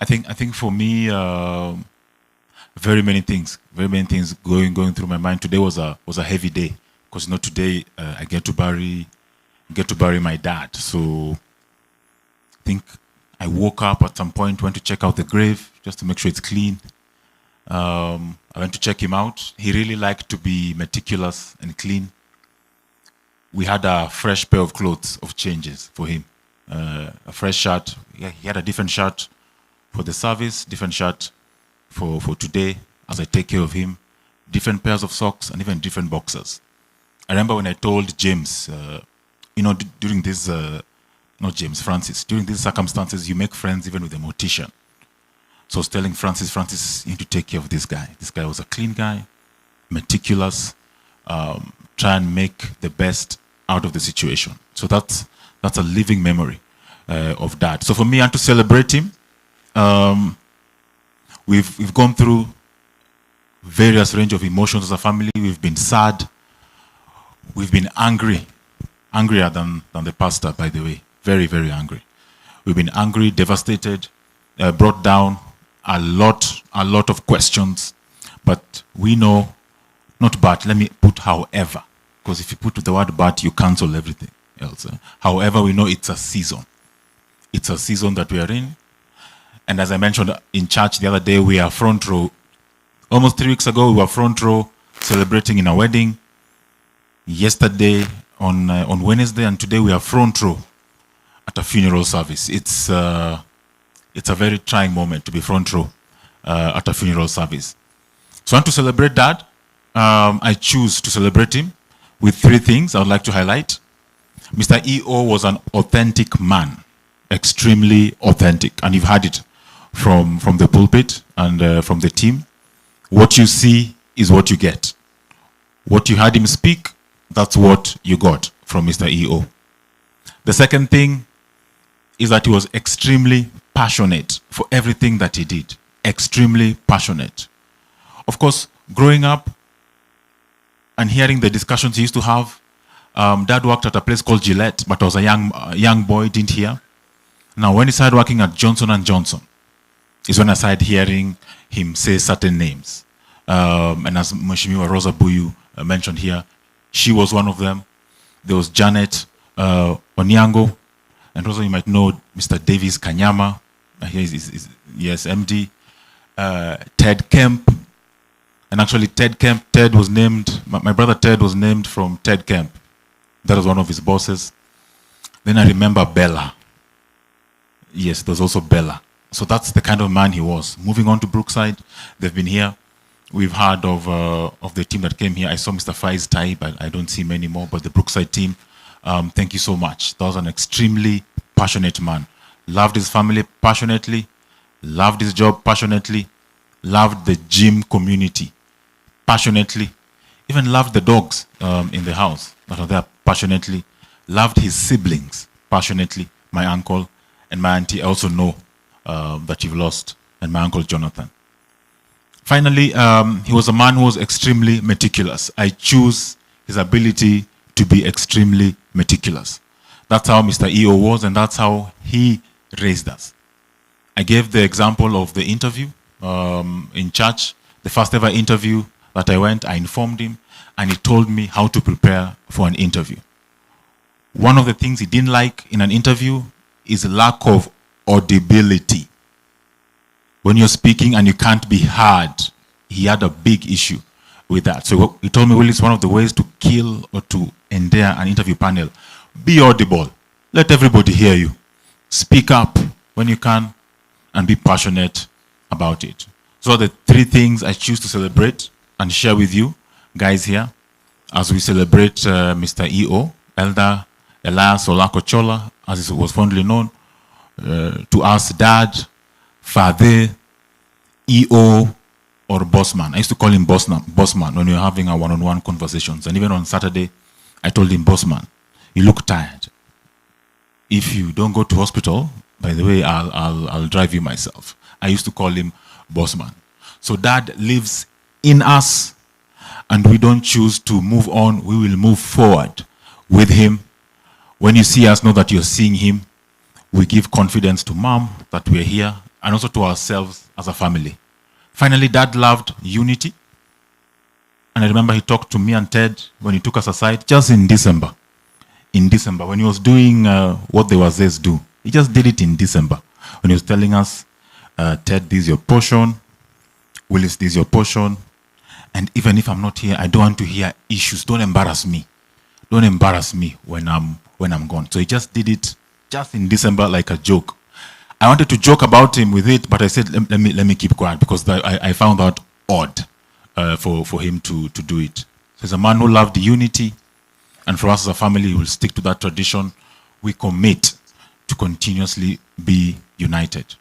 I think for me, very many things going through my mind. Today was a heavy day because today I get to bury my dad. So I think I woke up at some point, went to check out the grave just to make sure it's clean. I went to check him out. He really liked to be meticulous and clean. We had a fresh pair of clothes of changes for him. A fresh shirt. Yeah, he had a different shirt for the service, different shirt for today as I take care of him, different pairs of socks and even different boxers. I remember when I told James, during this, not James, Francis, during these circumstances, you make friends even with a mortician. So I was telling Francis, you need to take care of this guy. This guy was a clean guy, meticulous, try and make the best out of the situation. So that's a living memory of that. So for me, and to celebrate him, we've gone through various range of emotions as a family. We've been sad. We've been angry, angrier than the pastor, by the way. Very, very angry. We've been angry, devastated, brought down a lot of questions. But we know, not but, let me put however, because if you put the word but, you cancel everything else. However, we know it's a season. It's a season that we are in. And as I mentioned in church the other day, we are front row. Almost 3 weeks ago, we were front row celebrating in a wedding. Yesterday on Wednesday, and today we are front row at a funeral service. It's a very trying moment to be front row at a funeral service. So I want to celebrate Dad. I choose to celebrate him with 3 things I would like to highlight. Mr. E.O. was an authentic man, extremely authentic, and you've heard it from the pulpit and from the team. What you see is what you get. What you heard him speak, that's what you got from Mr. E.O. The second thing is that he was extremely passionate for everything that he did. Extremely passionate. Of course, growing up and hearing the discussions he used to have, Dad worked at a place called Gillette, but I was a young boy, didn't hear. Now, when he started working at Johnson & Johnson, is when I started hearing him say certain names. And as Mheshimiwa Rosa Buyu mentioned here, she was one of them. There was Janet Onyango, and also you might know Mr. Davis Kanyama. Here is yes, MD. Ted Kemp. And actually Ted was named, my brother Ted was named from Ted Kemp. That was one of his bosses. Then I remember Bella. Yes, there's also Bella. So that's the kind of man he was. Moving on to Brookside, they've been here. We've heard of the team that came here. I saw Mr. Faiz Tai, but I don't see him anymore. But the Brookside team, thank you so much. That was an extremely passionate man. Loved his family passionately, loved his job passionately, loved the gym community passionately, even loved the dogs in the house that are there passionately, loved his siblings passionately, my uncle and my auntie. I also know that you've lost, and my uncle Jonathan. Finally, he was a man who was extremely meticulous. I choose his ability to be extremely meticulous. That's how Mr. E.O. was, and that's how he raised us. I gave the example of the interview in church, the first ever interview that I went. I informed him, and he told me how to prepare for an interview. One of the things he didn't like in an interview is lack of audibility. When you're speaking and you can't be heard, he had a big issue with that. So he told me, well, it's one of the ways to kill or to endear an interview panel. Be audible. Let everybody hear you. Speak up when you can and be passionate about it. So the 3 things I choose to celebrate and share with you guys here as we celebrate Mr. E.O., Elder Elias Olako Chola, as he was fondly known, to us, Dad, Father, E.O., or Bossman. I used to call him Bossman when we were having our one-on-one conversations. And even on Saturday, I told him, Bossman, you look tired. If you don't go to hospital, by the way, I'll drive you myself. I used to call him Bossman. So Dad lives in us, and we don't choose to move on. We will move forward with him. When you see us, know that you're seeing him. We give confidence to Mom that we're here and also to ourselves as a family. Finally, Dad loved unity. And I remember he talked to me and Ted when he took us aside just in December. In December, when he was doing what the Wazes do. He just did it in December. When he was telling us, Ted, this is your portion. Willis, this is your portion. And even if I'm not here, I don't want to hear issues. Don't embarrass me. Don't embarrass me when I'm gone. So he just did it just in December like a joke. I wanted to joke about him with it, but I said, let me keep quiet because I found that odd for him to do it. So he's a man who loved unity, and for us as a family, we will stick to that tradition. We commit to continuously be united.